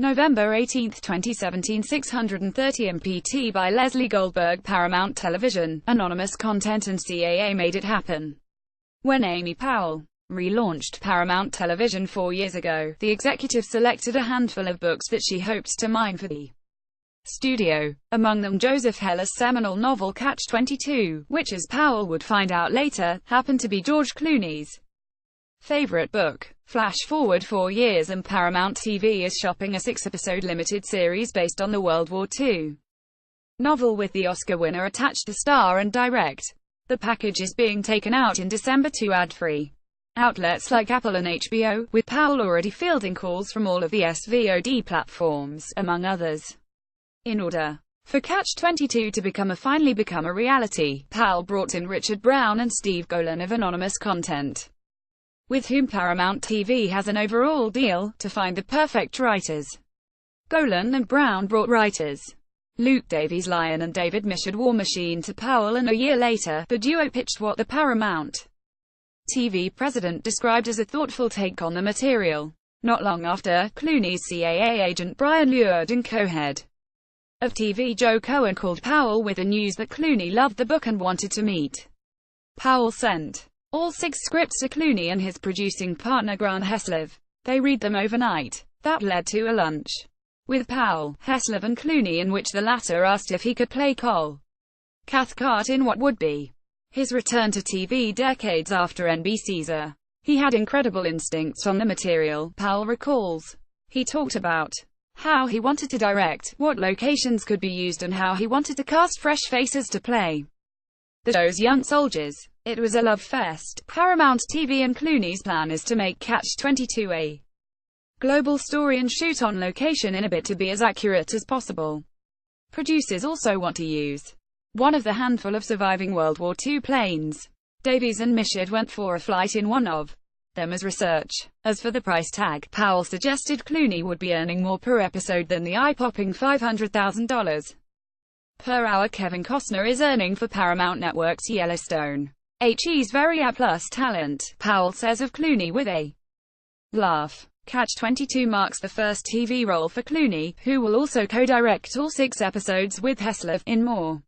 November 18, 2017, 630 MPT by Lesley Goldberg. Paramount Television, anonymous content and CAA made it happen. When Amy Powell relaunched Paramount Television 4 years ago, the executive selected a handful of books that she hoped to mine for the studio. Among them Joseph Heller's seminal novel Catch22, which, as Powell would find out later, happened to be George Clooney's favorite book. Flash forward 4 years and Paramount TV is shopping a 6-episode limited series based on the World War II novel with the Oscar winner attached to star and direct. The package is being taken out in December to ad-free outlets like Apple and HBO, with Powell already fielding calls from all of the SVOD platforms, among others. In order for Catch22 to finally become a reality, Powell brought in Richard Brown and Steve Golan of Anonymous Content, with whom Paramount TV has an overall deal, to find the perfect writers. Golan and Brown brought writers Luke Davies Lyon and David Michôd War Machine to Powell, and a year later, the duo pitched what the Paramount TV president described as a thoughtful take on the material. Not long after, Clooney's CAA agent Brian Leward and co-head of TV Joe Cohen called Powell with the news that Clooney loved the book and wanted to meet. Powell sent all 6 scripts to Clooney and his producing partner Grant Heslov. They read them overnight. That led to a lunch with Powell, Heslov and Clooney, in which the latter asked if he could play Cole Cathcart in what would be his return to TV decades after NBC's He had incredible instincts on the material, Powell recalls. He talked about how he wanted to direct, what locations could be used, and how he wanted to cast fresh faces to play the show's young soldiers. It was a love fest. Paramount TV and Clooney's plan is to make Catch22 a global story and shoot on location in a bid to be as accurate as possible. Producers also want to use one of the handful of surviving World War II planes. Davies and Michôd went for a flight in one of them as research. As for the price tag, Powell suggested Clooney would be earning more per episode than the eye-popping $500,000 per hour Kevin Costner is earning for Paramount Network's Yellowstone. He's very A-plus talent, Powell says of Clooney with a laugh. Catch22 marks the first TV role for Clooney, who will also co-direct all 6 episodes with Heslov, in more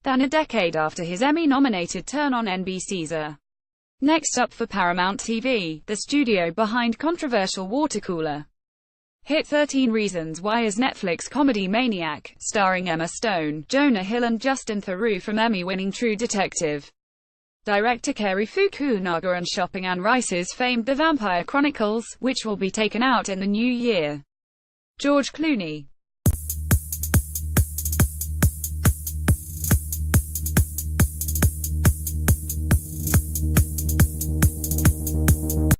than a decade after his Emmy-nominated turn on NBC's Next up for Paramount TV, the studio behind controversial water-cooler hit 13 Reasons Why is Netflix comedy Maniac, starring Emma Stone, Jonah Hill and Justin Theroux from Emmy-winning True Detective. Director Cary Fukunaga and shopping Anne Rice's famed The Vampire Chronicles, which will be taken out in the new year. George Clooney